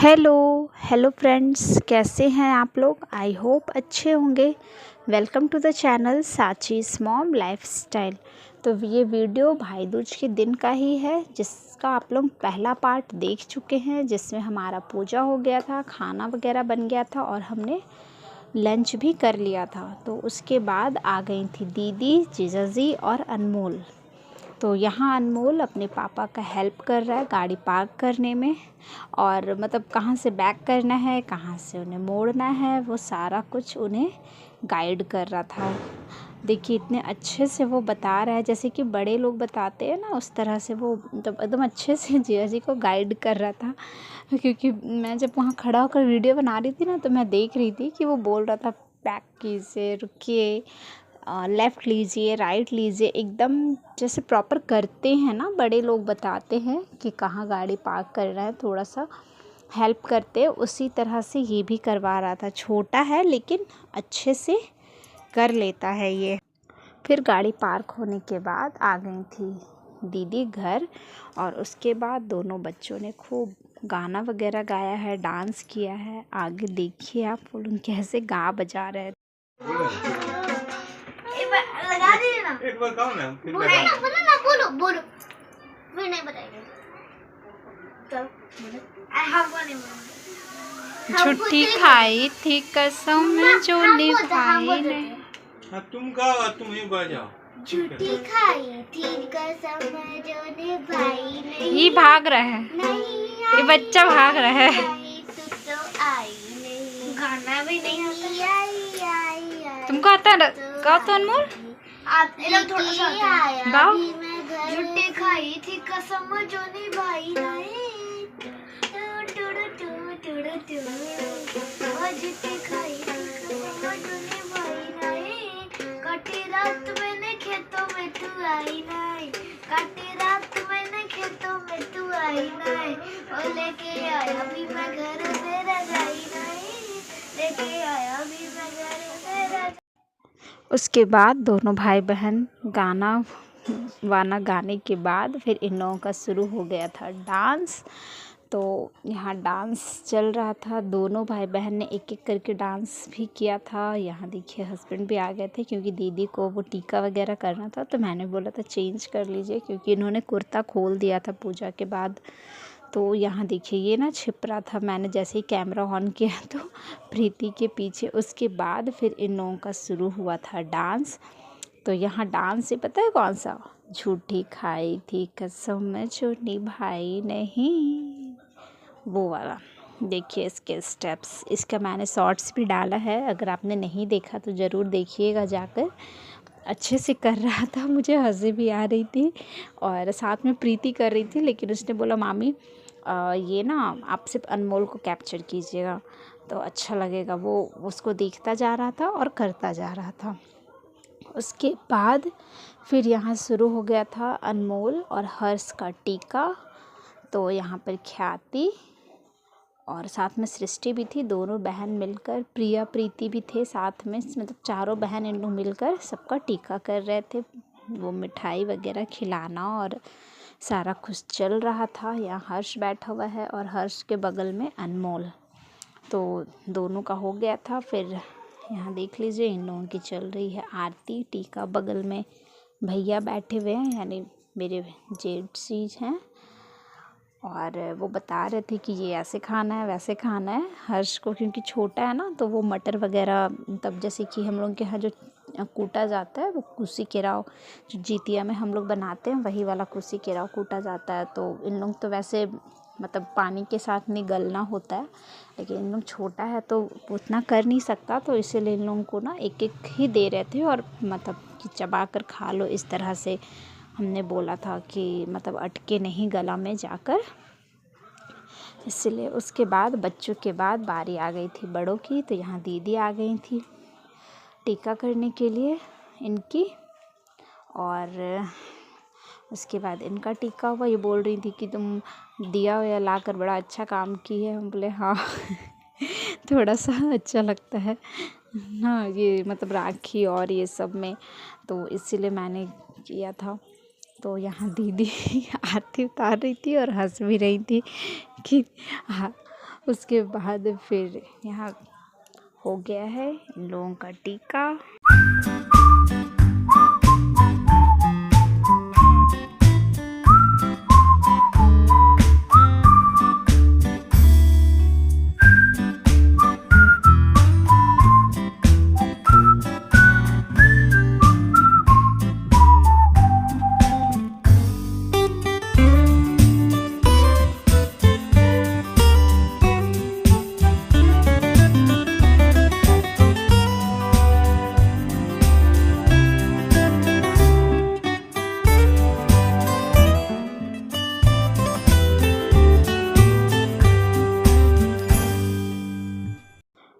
Hello hello friends, कैसे हैं आप लोग। आई होप अच्छे होंगे। Welcome to the channel Sachi's mom lifestyle. तो ये वीडियो भाई दूज के दिन का ही है, जिसका आप लोग पहला पार्ट देख चुके हैं, जिसमें हमारा पूजा हो गया था, खाना वगैरह बन गया था और हमने लंच भी कर लिया था। तो उसके बाद आ गई थी दीदी, जीजाजी और अनमोल। तो यहाँ अनमोल अपने पापा का हेल्प कर रहा है गाड़ी पार्क करने में, और मतलब कहाँ से बैक करना है, कहाँ से उन्हें मोड़ना है, वो सारा कुछ उन्हें गाइड कर रहा था। देखिए इतने अच्छे से वो बता रहा है, जैसे कि बड़े लोग बताते हैं ना, उस तरह से वो मतलब एकदम अच्छे से जिया जी को गाइड कर रहा था। क्योंकि मैं जब वहाँ खड़ा होकर वीडियो बना रही थी ना, तो मैं देख रही थी कि वो बोल रहा था बैक कीजिए, रुकिए, लेफ़्ट लीजिए, राइट लीजिए, एकदम जैसे प्रॉपर करते हैं ना बड़े लोग, बताते हैं कि कहाँ गाड़ी पार्क करना है, थोड़ा सा हेल्प करते हैं, उसी तरह से ये भी करवा रहा था। छोटा है लेकिन अच्छे से कर लेता है ये। फिर गाड़ी पार्क होने के बाद आ गई थी दीदी घर, और उसके बाद दोनों बच्चों ने खूब गाना वगैरह गाया है, डांस किया है। आगे देखिए आप लोग कैसे गा बजा रहे हैं। लगा दीजिए ना, एक बार गाओ ना, फिर बोलो ना, बोलो बोलो, फिर नहीं बताएंगे। चल छुट्टी खाई थी कसम जो निभाई नहीं। हाँ तुम गाओ, तुम ही बजाओ। छुट्टी खाई थी कसम जो निभाई नहीं। ये भाग रहा है, ये बच्चा भाग रहा है। तू तो आई नहीं, गाना भी नहीं आई। तुमको आता है गाओ तो अनमोल, थोड़ा सा गाओ। छुट्टी खाई थी कसम जो निभाई नहीं। छुट्टी खाई थी कसम जो निभाई नहीं। काटी रात मैंने खेतों में तू आई नहीं। काटी रात मैंने खेतों में तू आई नहीं। और लेके आया भी मैं घर से रजाई नहीं। लेके आया भी मैं घर से रजाई। उसके बाद दोनों भाई बहन गाना वाना गाने के बाद फिर इन लोगों का शुरू हो गया था डांस। तो यहाँ डांस चल रहा था, दोनों भाई बहन ने एक एक करके डांस भी किया था। यहाँ देखिए हस्बैंड भी आ गए थे, क्योंकि दीदी को वो टीका वगैरह करना था, तो मैंने बोला था चेंज कर लीजिए, क्योंकि इन्होंने कुर्ता खोल दिया था पूजा के बाद। तो यहाँ देखिए ये ना छिप रहा था, मैंने जैसे ही कैमरा ऑन किया तो प्रीति के पीछे। उसके बाद फिर इन लोगों का शुरू हुआ था डांस। तो यहाँ डांस से पता है कौन सा, झूठी खाई थी कसम जो निभाई नहीं, वो वाला। देखिए इसके स्टेप्स, इसका मैंने शॉर्ट्स भी डाला है, अगर आपने नहीं देखा तो ज़रूर देखिएगा जाकर। अच्छे से कर रहा था, मुझे हंसी भी आ रही थी, और साथ में प्रीति कर रही थी, लेकिन उसने बोला मामी ये ना आप सिर्फ अनमोल को कैप्चर कीजिएगा तो अच्छा लगेगा। वो उसको देखता जा रहा था और करता जा रहा था। उसके बाद फिर यहाँ शुरू हो गया था अनमोल और हर्ष का टीका। तो यहाँ पर ख्याति और साथ में सृष्टि भी थी, दोनों बहन मिलकर, प्रिया प्रीति भी थे साथ में, मतलब चारों बहन इन लोग मिलकर सबका टीका कर रहे थे। वो मिठाई वगैरह खिलाना और सारा कुछ चल रहा था। यहाँ हर्ष बैठा हुआ है और हर्ष के बगल में अनमोल। तो दोनों का हो गया था। फिर यहाँ देख लीजिए इन लोगों की चल रही है आरती, टीका बगल में भैया बैठे हुए हैं, यानी मेरे जेठजीज हैं, और वो बता रहे थे कि ये ऐसे खाना है वैसे खाना है। हर्ष को क्योंकि छोटा है ना, तो वो मटर वगैरह, तब जैसे कि हम लोग के यहाँ जो कूटा जाता है वो कुसी केराव, जो जीतिया में हम लोग बनाते हैं वही वाला कुसी केराव कूटा जाता है। तो इन लोग तो वैसे मतलब पानी के साथ नहीं गलना होता है, लेकिन इन लोग छोटा है तो उतना कर नहीं सकता, तो इसीलिए इन लोगों को ना एक एक ही दे रहे थे, और मतलब कि चबा कर खा लो इस तरह से हमने बोला था कि मतलब अटके नहीं गला में जाकर, इसलिए। उसके बाद बच्चों के बाद बारी आ गई थी बड़ों की। तो यहाँ दीदी आ गई थी टीका करने के लिए इनकी, और उसके बाद इनका टीका हुआ। ये बोल रही थी कि तुम दिया या ला कर बड़ा अच्छा काम की है। हम बोले हाँ थोड़ा सा अच्छा लगता है हाँ, ये मतलब राखी और ये सब में, तो इसीलिए मैंने किया था। तो यहाँ दीदी आरती उतार रही थी और हंस भी रही थी कि हाँ उसके बाद फिर यहाँ हो गया है इन लोगों का टीका।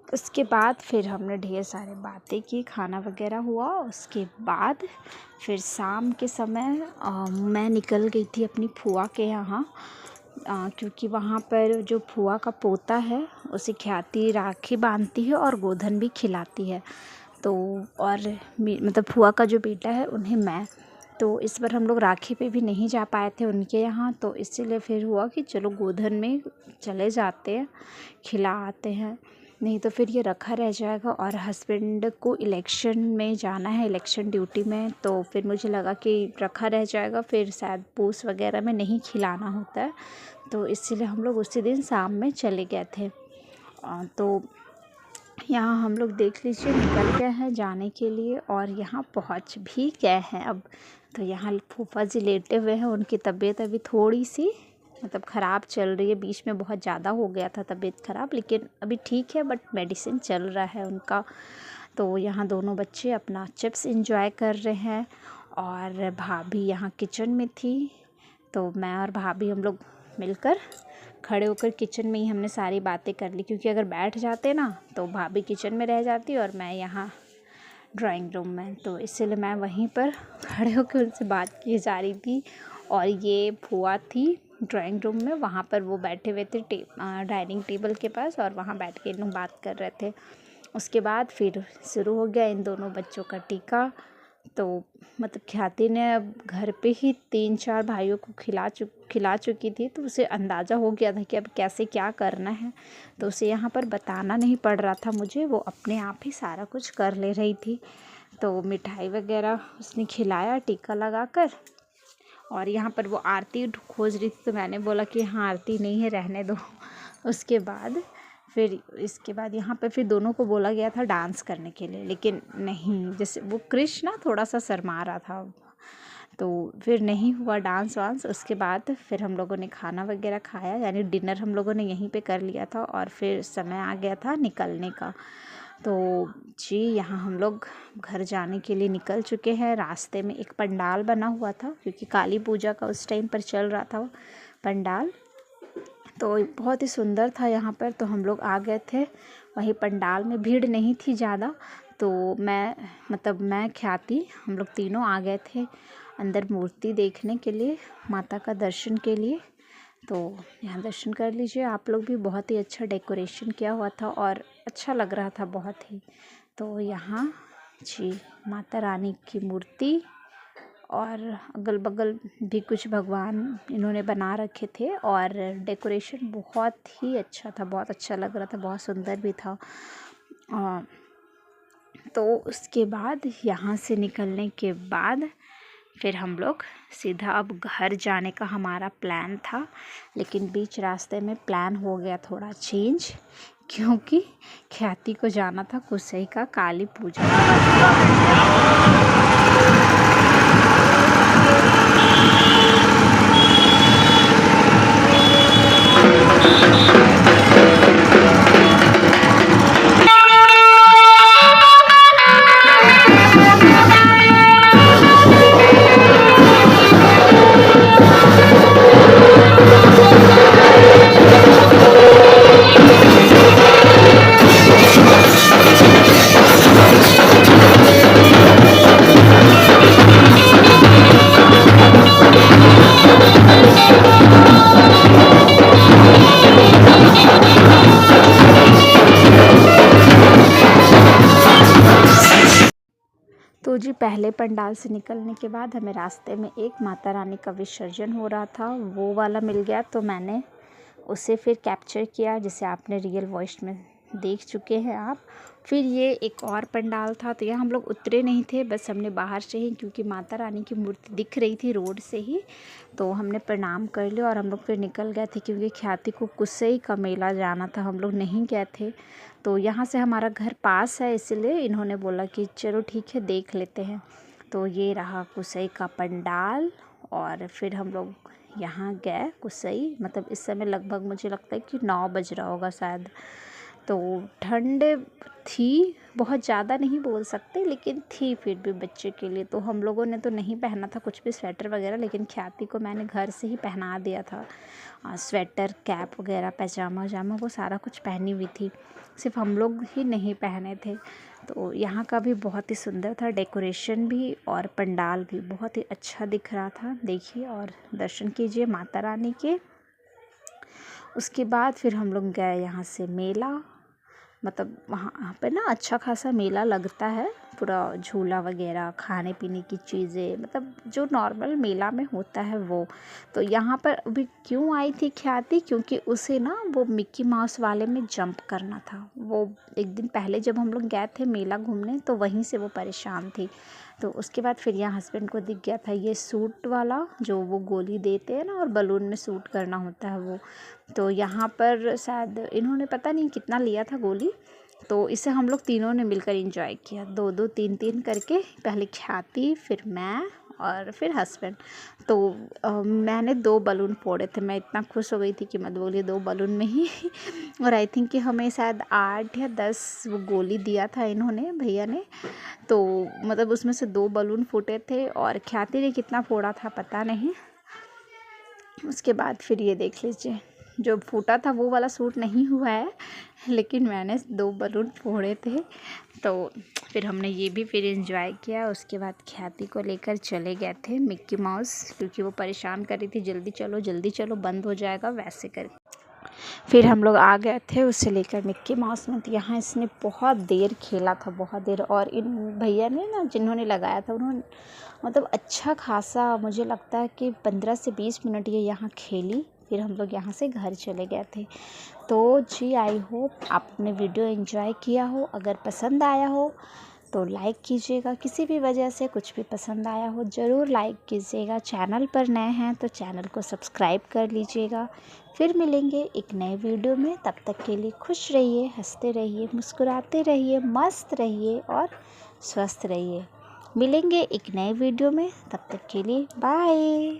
उसके बाद फिर हमने ढेर सारे बातें की, खाना वगैरह हुआ। उसके बाद फिर शाम के समय मैं निकल गई थी अपनी फूआ के यहाँ, क्योंकि वहाँ पर जो फूआ का पोता है उसे ख्याति राखी बांधती है और गोधन भी खिलाती है। तो और मतलब फूआ का जो बेटा है उन्हें मैं, तो इस बार हम लोग राखी पे भी नहीं जा पाए थे उनके यहाँ, तो इसीलिए फिर हुआ कि चलो गोधन में चले जाते हैं, खिला आते हैं, नहीं तो फिर ये रखा रह जाएगा। और हस्बैंड को इलेक्शन में जाना है, इलेक्शन ड्यूटी में, तो फिर मुझे लगा कि रखा रह जाएगा, फिर शायद पोस्ट वगैरह में नहीं खिलाना होता है, तो इसीलिए हम लोग उसी दिन शाम में चले गए थे। तो यहाँ हम लोग देख लीजिए निकल गए हैं जाने के लिए और यहाँ पहुँच भी गए हैं अब। तो यहाँ फूफा जी लेटे हुए हैं, उनकी तबीयत अभी थोड़ी सी मतलब ख़राब चल रही है, बीच में बहुत ज़्यादा हो गया था तबीयत ख़राब, लेकिन अभी ठीक है, बट मेडिसिन चल रहा है उनका। तो यहाँ दोनों बच्चे अपना चिप्स एंजॉय कर रहे हैं और भाभी यहाँ किचन में थी, तो मैं और भाभी हम लोग मिलकर खड़े होकर किचन में ही हमने सारी बातें कर ली, क्योंकि अगर बैठ जाते ना तो भाभी किचन में रह जाती और मैं यहाँ ड्राइंग रूम में, तो इसलिए मैं वहीं पर खड़े होकर उनसे बात की जा रही थी। और ये फुआ थी ड्राइंग रूम में, वहाँ पर वो बैठे हुए थे डाइनिंग टेबल के पास, और वहाँ बैठ के इन लोग बात कर रहे थे। उसके बाद फिर शुरू हो गया इन दोनों बच्चों का टीका। तो मतलब ख्याति ने अब घर पे ही 3-4 भाइयों को खिला चुकी थी, तो उसे अंदाज़ा हो गया था कि अब कैसे क्या करना है, तो उसे यहाँ पर बताना नहीं पड़ रहा था मुझे, वो अपने आप ही सारा कुछ कर ले रही थी। तो मिठाई वगैरह उसने खिलाया टीका लगाकर, और यहाँ पर वो आरती खोज रही थी, तो मैंने बोला कि हाँ आरती नहीं है, रहने दो। उसके बाद फिर इसके बाद यहाँ पर फिर दोनों को बोला गया था डांस करने के लिए, लेकिन नहीं, जैसे वो कृष ना थोड़ा सा शर्मा रहा था, तो फिर नहीं हुआ डांस वांस। उसके बाद फिर हम लोगों ने खाना वगैरह खाया, यानी डिनर हम लोगों ने यहीं पे कर लिया था, और फिर समय आ गया था निकलने का। तो जी यहाँ हम लोग घर जाने के लिए निकल चुके हैं। रास्ते में एक पंडाल बना हुआ था, क्योंकि काली पूजा का उस टाइम पर चल रहा था पंडाल, तो बहुत ही सुंदर था यहाँ पर, तो हम लोग आ गए थे वहीं पंडाल में। भीड़ नहीं थी ज़्यादा, तो मैं ख्याति हम लोग तीनों आ गए थे अंदर मूर्ति देखने के लिए, माता का दर्शन के लिए। तो यहाँ दर्शन कर लीजिए आप लोग भी, बहुत ही अच्छा डेकोरेशन किया हुआ था और अच्छा लग रहा था बहुत ही। तो यहाँ जी माता रानी की मूर्ति और अगल बगल भी कुछ भगवान इन्होंने बना रखे थे, और डेकोरेशन बहुत ही अच्छा था, बहुत अच्छा लग रहा था, बहुत सुंदर भी था। तो उसके बाद यहाँ से निकलने के बाद फिर हम लोग सीधा अब घर जाने का हमारा प्लान था, लेकिन बीच रास्ते में प्लान हो गया थोड़ा चेंज, क्योंकि ख्याति को जाना था कुसई का काली पूजा। तो जी पहले पंडाल से निकलने के बाद हमें रास्ते में एक माता रानी का विसर्जन हो रहा था, वो वाला मिल गया, तो मैंने उसे फिर कैप्चर किया, जिसे आपने रियल वॉइस में देख चुके हैं आप। फिर ये एक और पंडाल था, तो यहाँ हम लोग उतरे नहीं थे, बस हमने बाहर से ही, क्योंकि माता रानी की मूर्ति दिख रही थी रोड से ही, तो हमने प्रणाम कर लिया और हम लोग फिर निकल गए थे, क्योंकि ख्याति को कुसई का मेला जाना था, हम लोग नहीं गए थे। तो यहाँ से हमारा घर पास है, इसलिए इन्होंने बोला कि चलो ठीक है देख लेते हैं। तो ये रहा कुसई का पंडाल, और फिर हम लोग यहाँ गए कुसई। मतलब इस समय लगभग मुझे लगता है कि 9 बज रहा होगा शायद। तो ठंड थी, बहुत ज़्यादा नहीं बोल सकते, लेकिन थी फिर भी बच्चे के लिए। तो हम लोगों ने तो नहीं पहना था कुछ भी स्वेटर वगैरह, लेकिन ख्याति को मैंने घर से ही पहना दिया था स्वेटर, कैप वगैरह, पैजामा वजामा वो सारा कुछ पहनी हुई थी, सिर्फ हम लोग ही नहीं पहने थे। तो यहाँ का भी बहुत ही सुंदर था, डेकोरेशन भी और पंडाल भी बहुत ही अच्छा दिख रहा था। देखिए और दर्शन कीजिए माता रानी के। उसके बाद फिर हम लोग गए यहाँ से मेला, मतलब वहाँ पे ना अच्छा खासा मेला लगता है, पूरा झूला वगैरह, खाने पीने की चीज़ें, मतलब जो नॉर्मल मेला में होता है वो। तो यहाँ पर अभी क्यों आई थी ख्याति, क्योंकि उसे ना वो मिक्की माउस वाले में जंप करना था। वो एक दिन पहले जब हम लोग गए थे मेला घूमने, तो वहीं से वो परेशान थी। तो उसके बाद फिर यहाँ हस्बैंड को दिख गया था ये सूट वाला, जो वो गोली देते हैं ना और बलून में सूट करना होता है वो। तो यहाँ पर शायद इन्होंने पता नहीं कितना लिया था गोली, तो इसे हम लोग तीनों ने मिलकर एंजॉय किया, 2-2 3-3 करके। पहले ख्याति, फिर मैं और फिर हस्बैंड। तो मैंने 2 बलून फोड़े थे, मैं इतना खुश हो गई थी कि मत बोलिए, 2 बलून में ही और आई थिंक कि हमें शायद 8 या 10 वो गोली दिया था इन्होंने, भैया ने। तो मतलब उसमें से 2 बलून फूटे थे, और ख्याति ने कितना फोड़ा था पता नहीं। उसके बाद फिर ये देख लीजिए, जो फूटा था वो वाला सूट नहीं हुआ है, लेकिन मैंने 2 बलून फोड़े थे। तो फिर हमने ये भी फिर एंजॉय किया। उसके बाद ख्याति को लेकर चले गए थे मिक्की माउस, क्योंकि वो परेशान कर रही थी, जल्दी चलो बंद हो जाएगा वैसे कर। फिर हम लोग आ गए थे उसे लेकर मिक्की माउस में। तो यहाँ इसने बहुत देर खेला था, बहुत देर। और इन भैया ने ना, जिन्होंने लगाया था, उन्होंने मतलब अच्छा खासा, मुझे लगता है कि 15 से 20 मिनट ये यहाँ खेली। फिर हम लोग यहाँ से घर चले गए थे। तो जी, आई होप आपने वीडियो एंजॉय किया हो। अगर पसंद आया हो तो लाइक कीजिएगा, किसी भी वजह से कुछ भी पसंद आया हो ज़रूर लाइक कीजिएगा। चैनल पर नए हैं तो चैनल को सब्सक्राइब कर लीजिएगा। फिर मिलेंगे एक नए वीडियो में, तब तक के लिए खुश रहिए, हंसते रहिए, मुस्कुराते रहिए, मस्त रहिए और स्वस्थ रहिए। मिलेंगे एक नए वीडियो में, तब तक के लिए बाय।